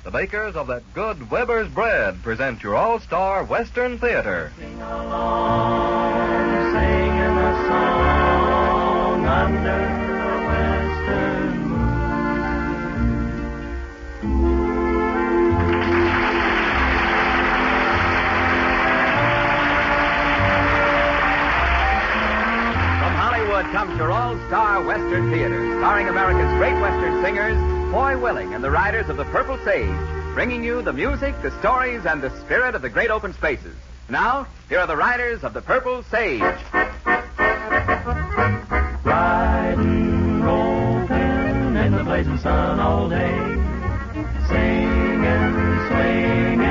The makers of that good Weber's bread present your all-star Western Theater. Sing along, singing a song under a western From Hollywood comes your all-star Western Theater, starring America's great Western singers, Foy Willing and the Riders of the Purple Sage, bringing you the music, the stories, and the spirit of the great open spaces. Now, here are the Riders of the Purple Sage. Riding, roping in the blazing sun all day, singing, swinging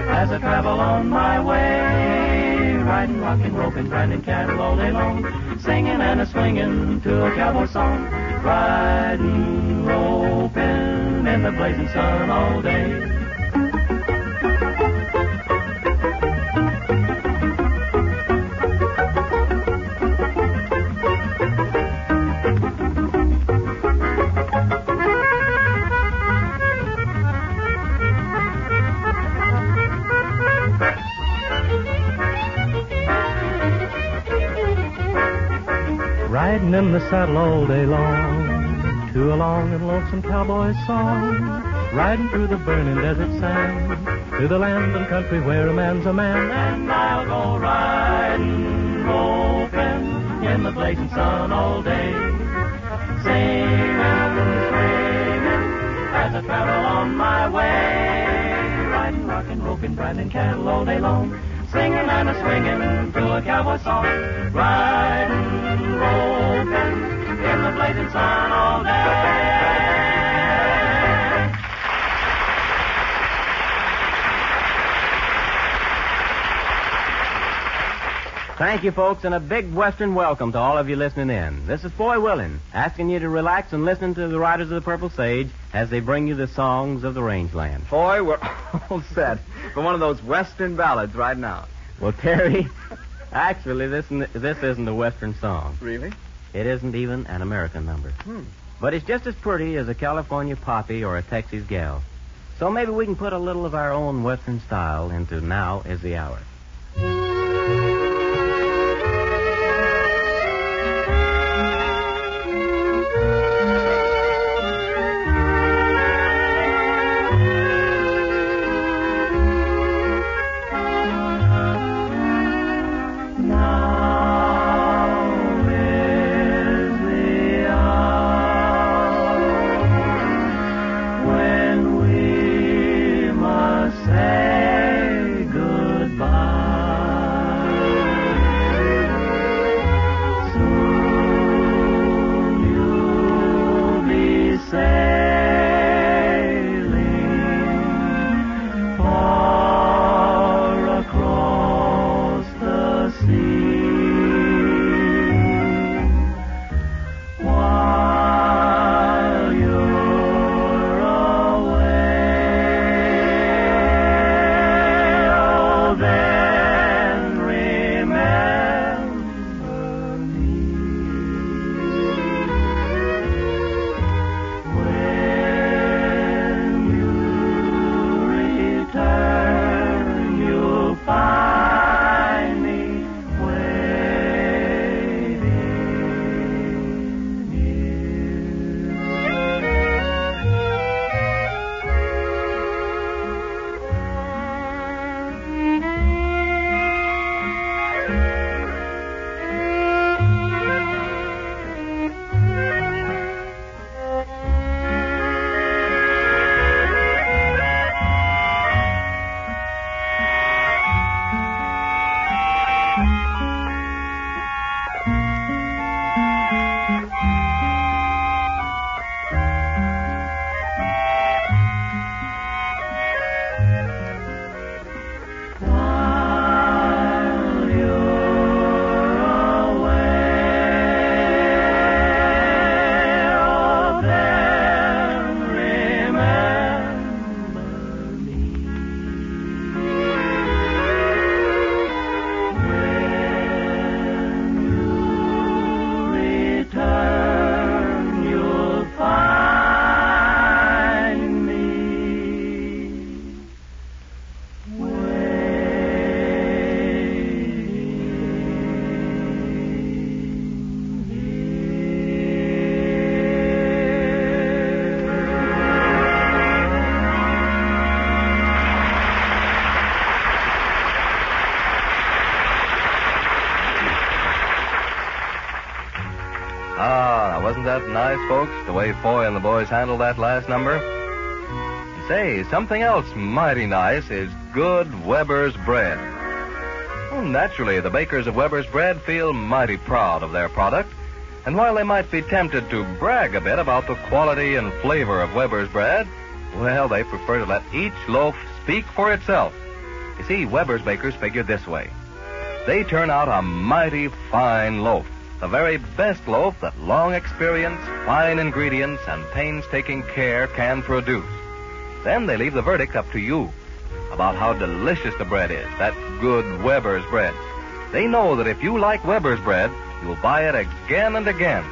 as I travel on my way. Riding, rocking, roping, grinding cattle all day long, singing and a swinging to a cowboy song. Riding, roping in the blazing sun all day. Riding in the saddle all day long, to a long and lonesome cowboy song. Riding through the burning desert sand, to the land and country where a man's a man. And I'll go riding, roping in the blazing sun all day, singing, swinging as I travel on my way. Riding, rocking, roping, grinding cattle all day long, singing and a swinging to a cowboy song. Riding, roping in the blazing sun all day. Thank you, folks, and a big Western welcome to all of you listening in. This is Foy Willing, asking you to relax and listen to the Riders of the Purple Sage as they bring you the songs of the rangeland. Foy, we're all set for one of those Western ballads right now. Well, Terry, actually, this isn't a Western song. Really? It isn't even an American number. But it's just as pretty as a California poppy or a Texas gal. So maybe we can put a little of our own Western style into Now Is the Hour. Say goodbye. folks, the way Foy and the boys handled that last number. Say, something else mighty nice is good Weber's bread. Well, naturally, the bakers of Weber's bread feel mighty proud of their product. And while they might be tempted to brag a bit about the quality and flavor of Weber's bread, well, they prefer to let each loaf speak for itself. You see, Weber's bakers figure this way. They turn out a mighty fine loaf, the very best loaf that long experience, fine ingredients, and painstaking care can produce. Then they leave the verdict up to you about how delicious the bread is, that good Weber's bread. They know that if you like Weber's bread, you'll buy it again and again.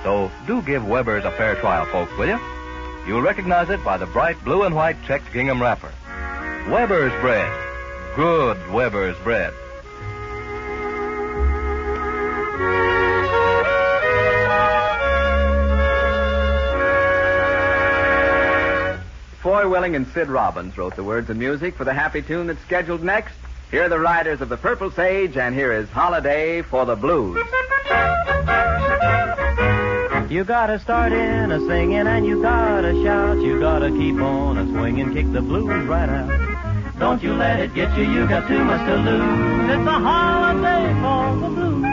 So do give Weber's a fair trial, folks, will you? You'll recognize it by the bright blue and white checked gingham wrapper. Weber's bread. Good Weber's bread. Foy Willing and Sid Robbins wrote the words and music for the happy tune that's scheduled next. Here are the Riders of the Purple Sage, and here is Holiday for the Blues. You gotta start in a singing and you gotta shout. You gotta keep on a swinging, kick the blues right out. Don't you let it get you got too much to lose. It's a holiday for the blues.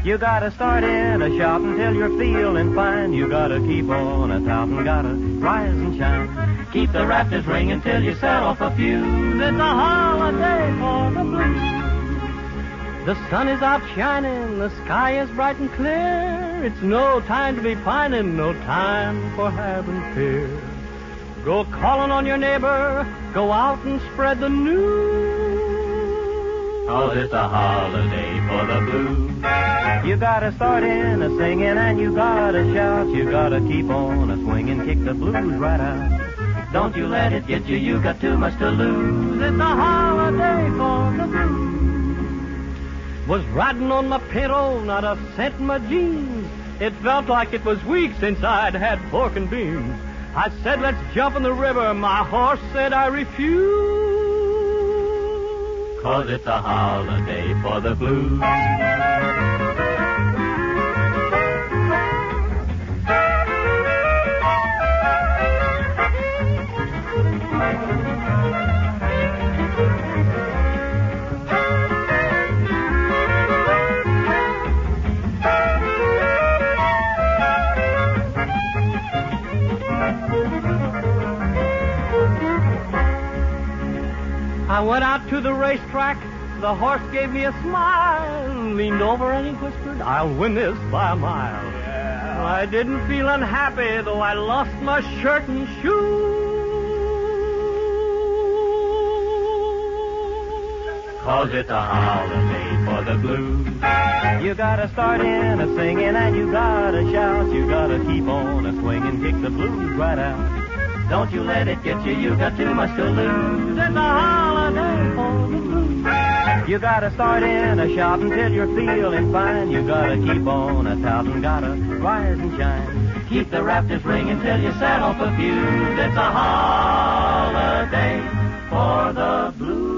You gotta start in a shout until you're feeling fine. You gotta keep on a touting, gotta rise and shine. Keep the rafters ringing till you set off a fuse. It's a holiday for the blues. The sun is out shining, the sky is bright and clear. It's no time to be pining, no time for having fear. Go calling on your neighbor, go out and spread the news. 'Cause it's a holiday for the blues. You gotta start in a singing and you gotta shout. You gotta keep on a swinging, kick the blues right out. Don't you let it get you got too much to lose. It's a holiday for the blues. Was riding on my pinto, not a cent in my jeans. It felt like it was weeks since I'd had pork and beans. I said, let's jump in the river. My horse said I refuse. 'Cause it's a holiday for the blues. I went out to the racetrack, the horse gave me a smile, leaned over and he whispered, I'll win this by a mile. Yeah. I didn't feel unhappy, though I lost my shirt and shoes. 'Cause it's a holiday for the blues. You gotta start in a singing and you gotta shout. You gotta keep on a swinging, kick the blues right out. Don't you let it get you got too much to lose. It's a holiday for the blues. You gotta start in a shout until you're feeling fine. You gotta keep on a touting, gotta rise and shine. Keep the rafters ringing till you set off a fuse. It's a holiday for the blues.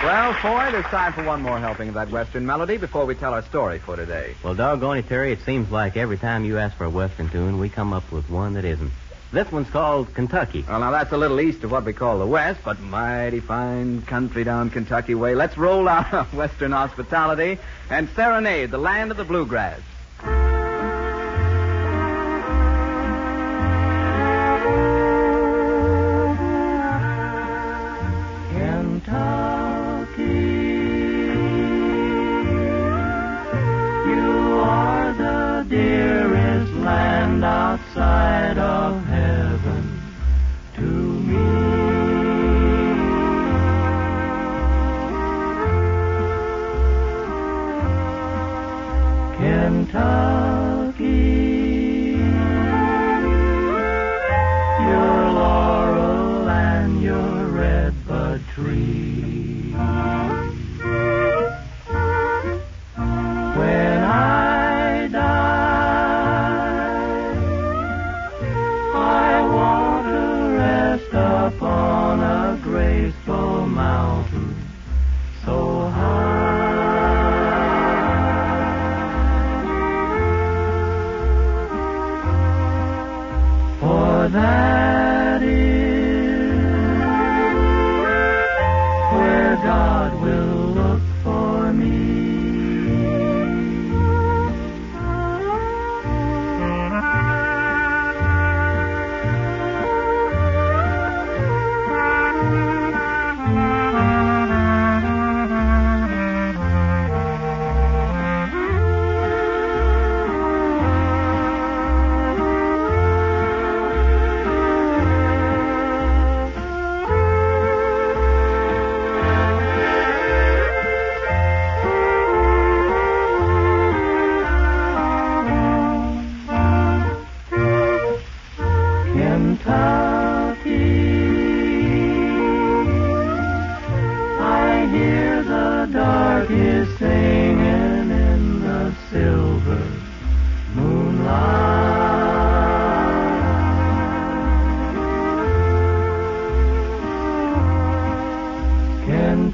Well, Foy, it's time for one more helping of that Western melody before we tell our story for today. Well, doggone it, Terry, it seems like every time you ask for a Western tune, we come up with one that isn't. This one's called Kentucky. Well, now that's a little east of what we call the West, but mighty fine country down Kentucky way. Let's roll out Western hospitality and serenade the land of the bluegrass. Outside of heaven to me. Kentucky,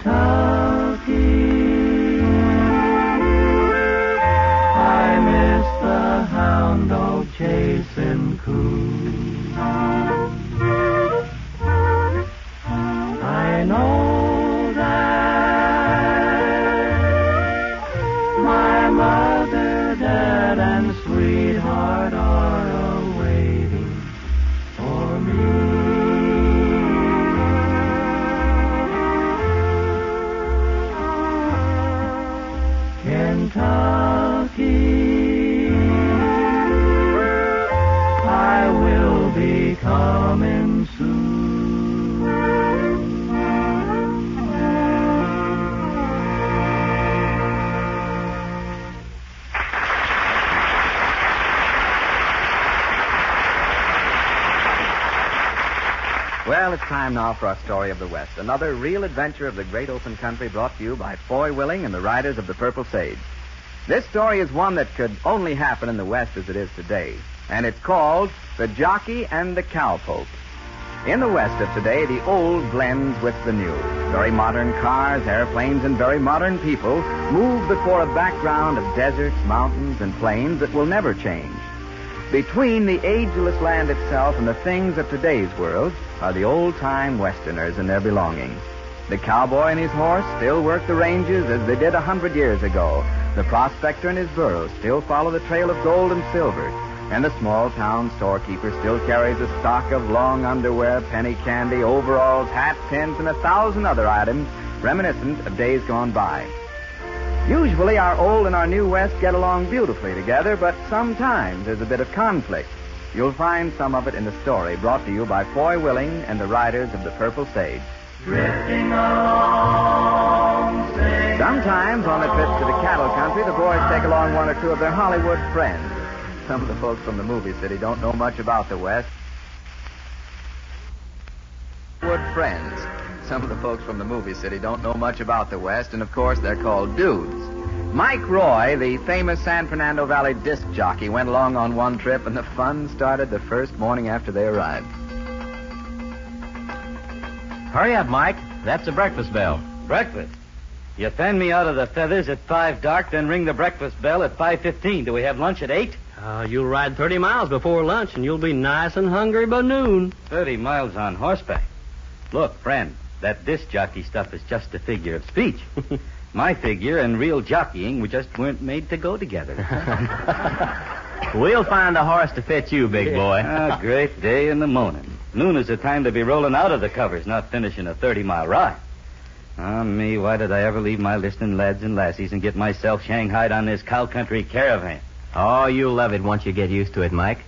Kentucky. I miss the hound dog chasing coon. I know that my mother, dad, and sweetheart are awaiting for me. Kentucky, I will be coming soon. Well, it's time now for our story of the West. Another real adventure of the great open country brought to you by Foy Willing and the Riders of the Purple Sage. This story is one that could only happen in the West as it is today. And it's called The Jockey and the Cowpoke. In the West of today, the old blends with the new. Very modern cars, airplanes, and very modern people move before a background of deserts, mountains, and plains that will never change. Between the ageless land itself and the things of today's world are the old-time Westerners and their belongings. The cowboy and his horse still work the ranges as they did 100 years ago. The prospector and his burro still follow the trail of gold and silver. And the small-town storekeeper still carries a stock of long underwear, penny candy, overalls, hats, pins, and 1,000 other items reminiscent of days gone by. Usually our old and our new West get along beautifully together, but sometimes there's a bit of conflict. You'll find some of it in the story brought to you by Foy Willing and the Riders of the Purple Sage. Drifting along, sometimes on the trips to the cattle country, the boys take along one or two of their Hollywood friends. Some of the folks from the movie city don't know much about the West. Friends. Some of the folks from the movie city don't know much about the West, and of course they're called dudes. Mike Roy, the famous San Fernando Valley disc jockey, went along on one trip, and the fun started the first morning after they arrived. Hurry up, Mike. That's the breakfast bell. Breakfast? You fan me out of the feathers at 5 dark, then ring the breakfast bell at 5:15. Do we have lunch at 8? You'll ride 30 miles before lunch, and you'll be nice and hungry by noon. 30 miles on horseback. Look, friend, that disc jockey stuff is just a figure of speech. My figure and real jockeying just weren't made to go together. We'll find a horse to fit you, big boy. A great day in the morning. Noon is the time to be rolling out of the covers, not finishing a 30-mile ride. Ah, me, why did I ever leave my listening lads and lassies and get myself shanghaied on this cow country caravan? Oh, you'll love it once you get used to it, Mike.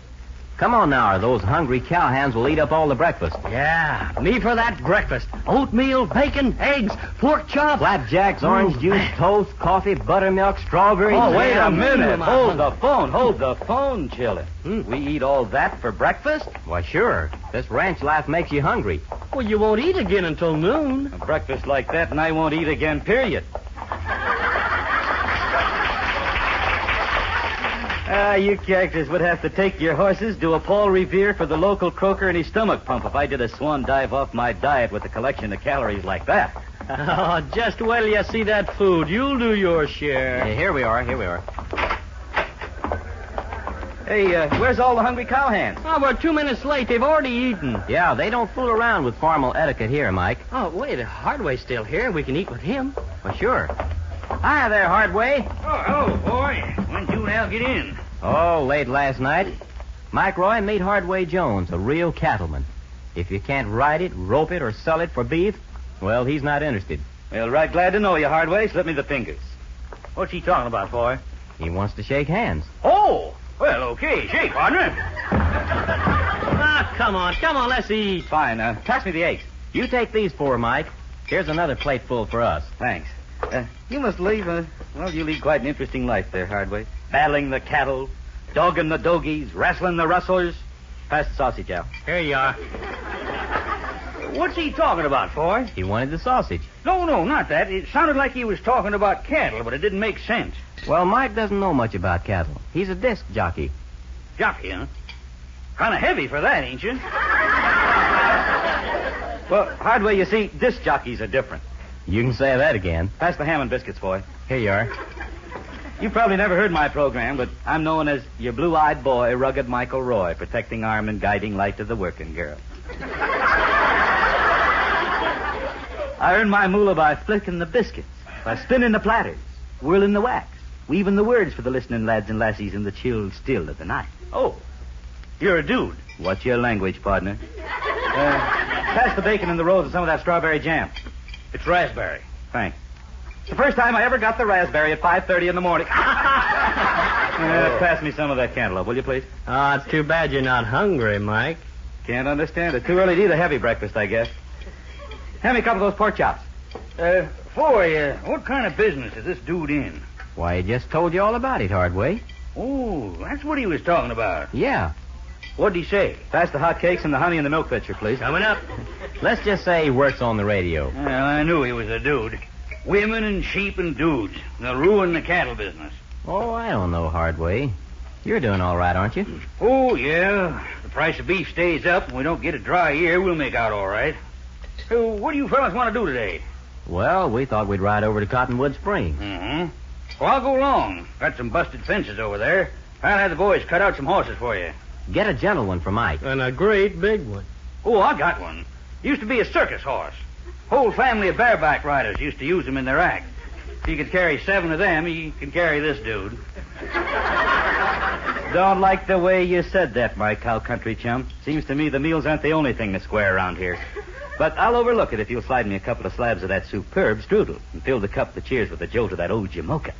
Come on now, or those hungry cowhands will eat up all the breakfast. Yeah, me for that breakfast. Oatmeal, bacon, eggs, pork chop. Flapjacks, orange juice, toast, coffee, buttermilk, strawberries. Oh, wait a minute. Hold the phone, Chili. We eat all that for breakfast? Why, sure. This ranch life makes you hungry. Well, you won't eat again until noon. A breakfast like that, and I won't eat again, period. You characters would have to take your horses, do a Paul Revere for the local croaker and his stomach pump if I did a swan dive off my diet with a collection of calories like that. Oh, just wait till you see that food. You'll do your share. Hey, here we are. Hey, where's all the hungry cowhands? Oh, we're 2 minutes late. They've already eaten. Yeah, they don't fool around with formal etiquette here, Mike. Oh, wait, Hardway's still here. We can eat with him. Well, sure. Hi there, Hardway. Oh, hello, boy. When'd you and Al get in? Oh, late last night. Mike Roy, meet Hardway Jones, a real cattleman. If you can't ride it, rope it, or sell it for beef, well, he's not interested. Well, right glad to know you, Hardway. Slip me the fingers. What's he talking about, boy? He wants to shake hands. Oh, well, okay. Shake, partner. Ah, come on, let's eat. Fine. Pass me the eggs. You take these 4, Mike. Here's another plate full for us. Thanks. You must lead, you lead quite an interesting life there, Hardway. Battling the cattle, dogging the dogies, wrestling the rustlers. Pass the sausage out. Here you are. What's he talking about, boy? He wanted the sausage. No, not that. It sounded like he was talking about cattle, but it didn't make sense. Well, Mike doesn't know much about cattle. He's a disc jockey. Jockey, huh? Kind of heavy for that, ain't you? Well, Hardway, you see, disc jockeys are different. You can say that again. Pass the ham and biscuits, boy. Here you are. You probably never heard my program, but I'm known as your blue-eyed boy, rugged Michael Roy, protecting arm and guiding light to the working girl. I earn my moolah by flicking the biscuits, by spinning the platters, whirling the wax, weaving the words for the listening lads and lassies in the chill still of the night. Oh, you're a dude. What's your language, partner? Pass the bacon and the rolls and some of that strawberry jam. It's raspberry. Thanks. It's the first time I ever got the raspberry at 5:30 in the morning. Pass me some of that cantaloupe, will you, please? Oh, it's too bad you're not hungry, Mike. Can't understand it. Too early to eat a heavy breakfast, I guess. Hand me a couple of those pork chops. Foy, what kind of business is this dude in? Why, he just told you all about it, Hardway. Oh, that's what he was talking about. Yeah. What'd he say? Pass the hot cakes and the honey in the milk pitcher, please. Coming up. Let's just say he works on the radio. Well, I knew he was a dude. Women and sheep and dudes. They'll ruin the cattle business. Oh, I don't know, Hardway. You're doing all right, aren't you? Oh, yeah. If the price of beef stays up and we don't get a dry year, we'll make out all right. So, what do you fellas want to do today? Well, we thought we'd ride over to Cottonwood Springs. Mm-hmm. Well, I'll go along. Got some busted fences over there. I'll have the boys cut out some horses for you. Get a gentle one for Mike. And a great big one. Oh, I got one. Used to be a circus horse. Whole family of bareback riders used to use them in their act. If you could carry 7 of them, you can carry this dude. Don't like the way you said that, my cow country chum. Seems to me the meals aren't the only thing to square around here. But I'll overlook it if you'll slide me a couple of slabs of that superb strudel and fill the cup that cheers with a jolt of that old Jamocha.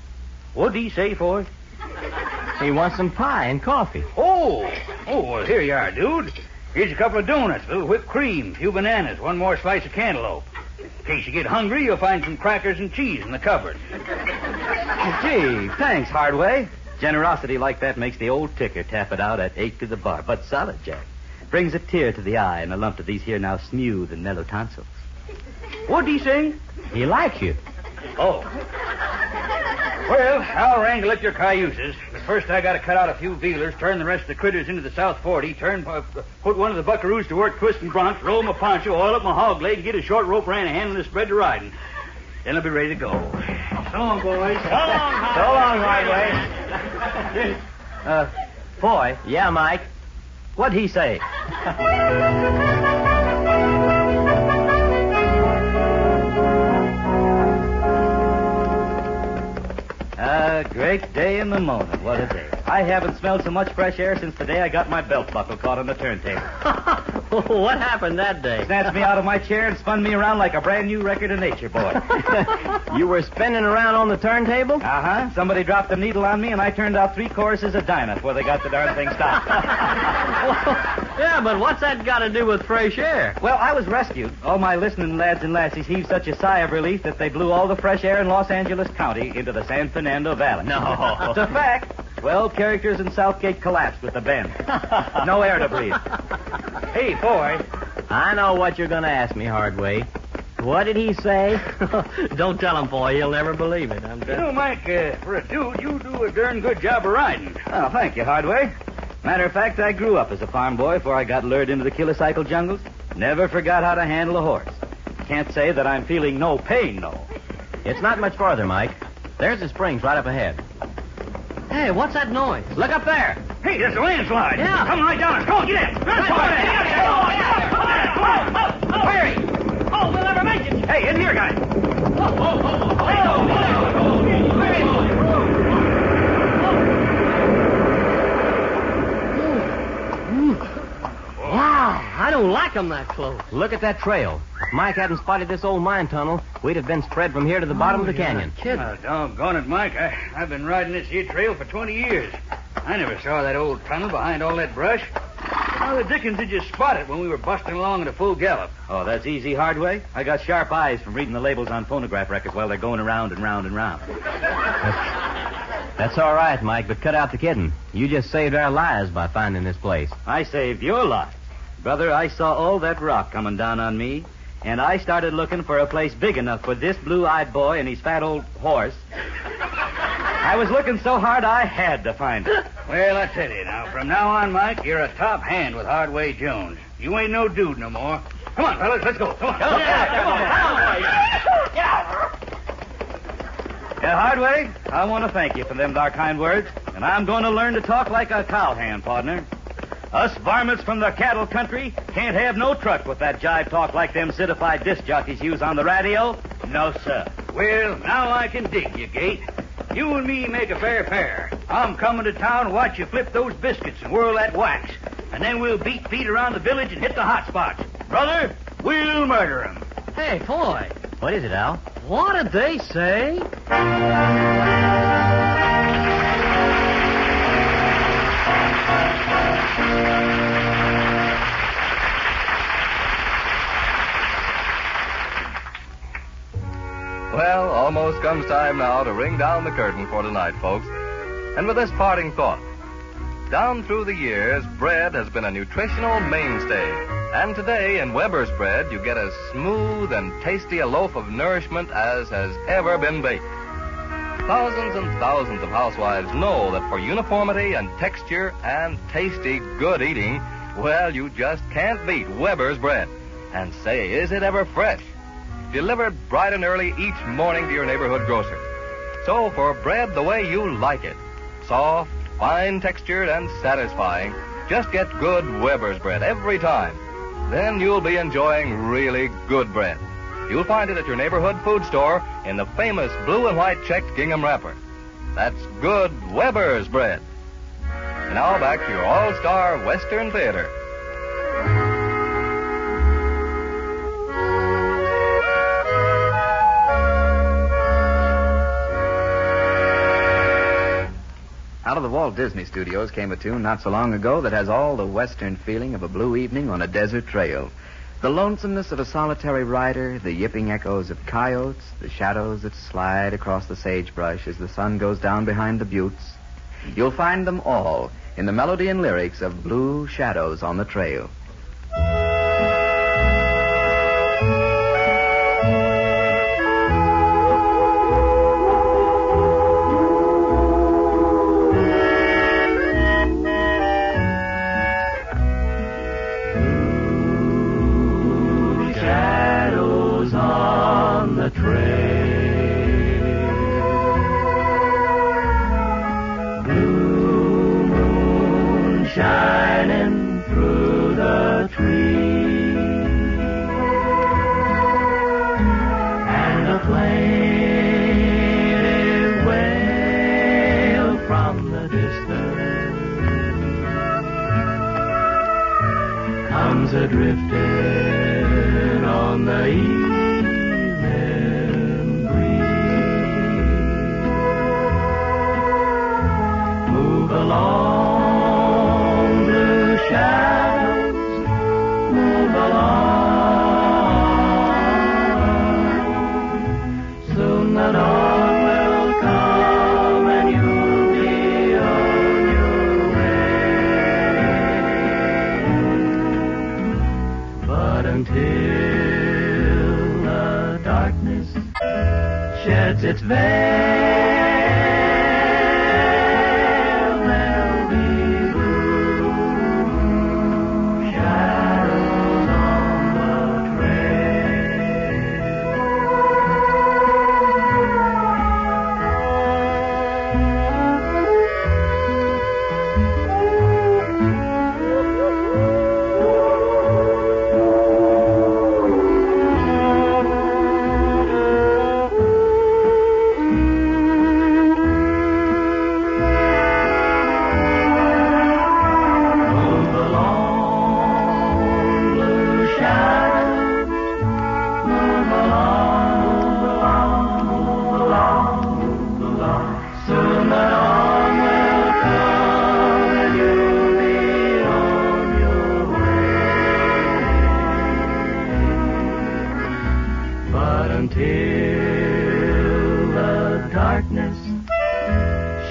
What'd he say, Foy? He wants some pie and coffee. Oh, well, here you are, dude. Here's a couple of donuts, a little whipped cream, a few bananas, one more slice of cantaloupe. In case you get hungry, you'll find some crackers and cheese in the cupboard. Gee, thanks, Hardway. Generosity like that makes the old ticker tap it out at 8 to the bar. But solid, Jack. Brings a tear to the eye and a lump to these here now smooth and mellow tonsils. What'd he say? He likes you. Oh. Well, I'll wrangle at your cayuses. But first I gotta cut out a few vealers, turn the rest of the critters into the South 40, put one of the buckaroos to work twisting broncs, roll my poncho, oil up my hog leg, get a short rope ran and handle this spread to riding. Then I'll be ready to go. So long, boys. So long, Hardway. Boy. Yeah, Mike. What'd he say? A great day in the morning. What a day. I haven't smelled so much fresh air since the day I got my belt buckle caught on the turntable. What happened that day? Snatched me out of my chair and spun me around like a brand new record of Nature Boy. You were spinning around on the turntable? Uh-huh. Somebody dropped a needle on me, and I turned out 3 choruses of Dinah before they got the darn thing stopped. Yeah, but what's that got to do with fresh air? Well, I was rescued. All my listening lads and lassies heaved such a sigh of relief that they blew all the fresh air in Los Angeles County into the San Fernando Valley. No. It's a fact. 12 characters in Southgate collapsed with the bend. No air to breathe. Hey, boy. I know what you're going to ask me, Hardway. What did he say? Don't tell him, boy. He'll never believe it. You know, Mike, for a dude, you do a darn good job of riding. Oh, thank you, Hardway. Matter of fact, I grew up as a farm boy before I got lured into the kilocycle jungles. Never forgot how to handle a horse. Can't say that I'm feeling no pain, though. It's not much farther, Mike. There's the springs right up ahead. Hey, what's that noise? Look up there. Hey, there's a landslide. Yeah. Come right down. Come on, get in. Come on. Hurry. Oh, we'll never make it. Hey, in here, guys. Wow, I don't like them that close. Look at that trail. If Mike hadn't spotted this old mine tunnel, we'd have been spread from here to the bottom of the canyon. Doggone it, Mike. I've been riding this here trail for 20 years. I never saw that old tunnel behind all that brush. How the dickens did you spot it when we were busting along at a full gallop? Oh, that's easy, Hardway. I got sharp eyes from reading the labels on phonograph records while they're going around and round and round. That's all right, Mike, but cut out the kidding. You just saved our lives by finding this place. I saved your life. Brother, I saw all that rock coming down on me, and I started looking for a place big enough for this blue-eyed boy and his fat old horse. I was looking so hard I had to find it. Well, I tell you now, from now on, Mike, you're a top hand with Hardway Jones. You ain't no dude no more. Come on, fellas, let's go. Come on. Come on, boys. Get out. Yeah, Hardway, I want to thank you for them there kind words, and I'm going to learn to talk like a cowhand, partner. Us varmints from the cattle country can't have no truck with that jive talk like them citified disc jockeys use on the radio. No, sir. Well, now I can dig you, Gate. You and me make a fair pair. I'm coming to town to watch you flip those biscuits and whirl that wax. And then we'll beat feet around the village and hit the hot spots. Brother, we'll murder 'em. Hey, Foy, What is it, Al? what did they say? Well, almost comes time now to ring down the curtain for tonight, folks. And with this parting thought. Down through the years, bread has been a nutritional mainstay. And today, in Weber's bread, you get as smooth and tasty a loaf of nourishment as has ever been baked. Thousands and thousands of housewives know that for uniformity and texture and tasty, good eating, well, you just can't beat Weber's bread. And say, is it ever fresh? Delivered bright and early each morning to your neighborhood grocer. So for bread the way you like it, soft, fine textured, and satisfying, just get good Weber's bread every time. Then you'll be enjoying really good bread. You'll find it at your neighborhood food store in the famous blue and white checked gingham wrapper. That's good Weber's bread. And now back to your all-star Western Theater. Out of the Walt Disney Studios came a tune not so long ago that has all the Western feeling of a blue evening on a desert trail. The lonesomeness of a solitary rider, the yipping echoes of coyotes, the shadows that slide across the sagebrush as the sun goes down behind the buttes. You'll find them all in the melody and lyrics of Blue Shadows on the Trail. Shining through the trees, and a plaintive wail from the distance comes a-drifting on the evening breeze. Move along, shadows, move along. Soon the dawn will come and you'll be on your way. But until the darkness sheds its veil,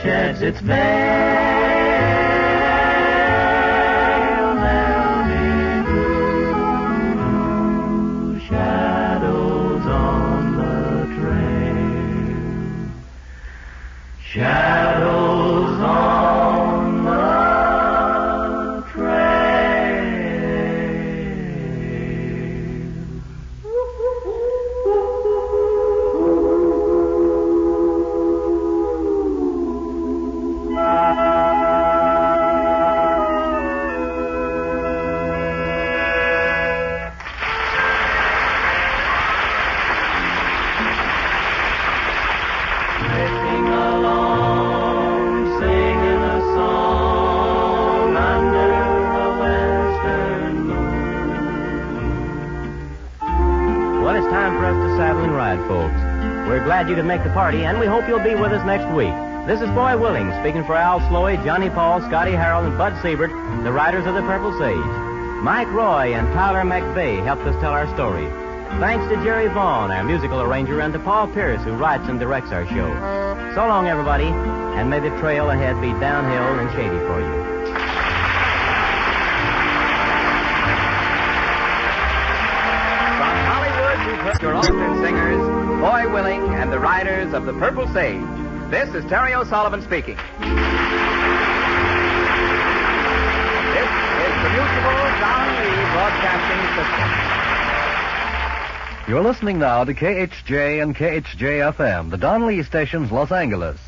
sheds its veil, there'll be blue shadows on the trail. Shadows on the trail. ride, folks. We're glad you could make the party, and we hope you'll be with us next week. This is Foy Willing speaking for Al Sloey, Johnny Paul, Scotty Harrell, and Bud Siebert, the riders of the Purple Sage. Mike Roy and Tyler McVeigh helped us tell our story. Thanks to Jerry Vaughn, our musical arranger, and to Paul Pierce, who writes and directs our show. So long, everybody, and may the trail ahead be downhill and shady for you. From Hollywood, you've heard your Western singers, Foy Willing and the riders of the Purple Sage. This is Terry O'Sullivan speaking. This is the Mutual Don Lee Broadcasting System. You're listening now to KHJ and KHJ FM, the Don Lee stations, Los Angeles.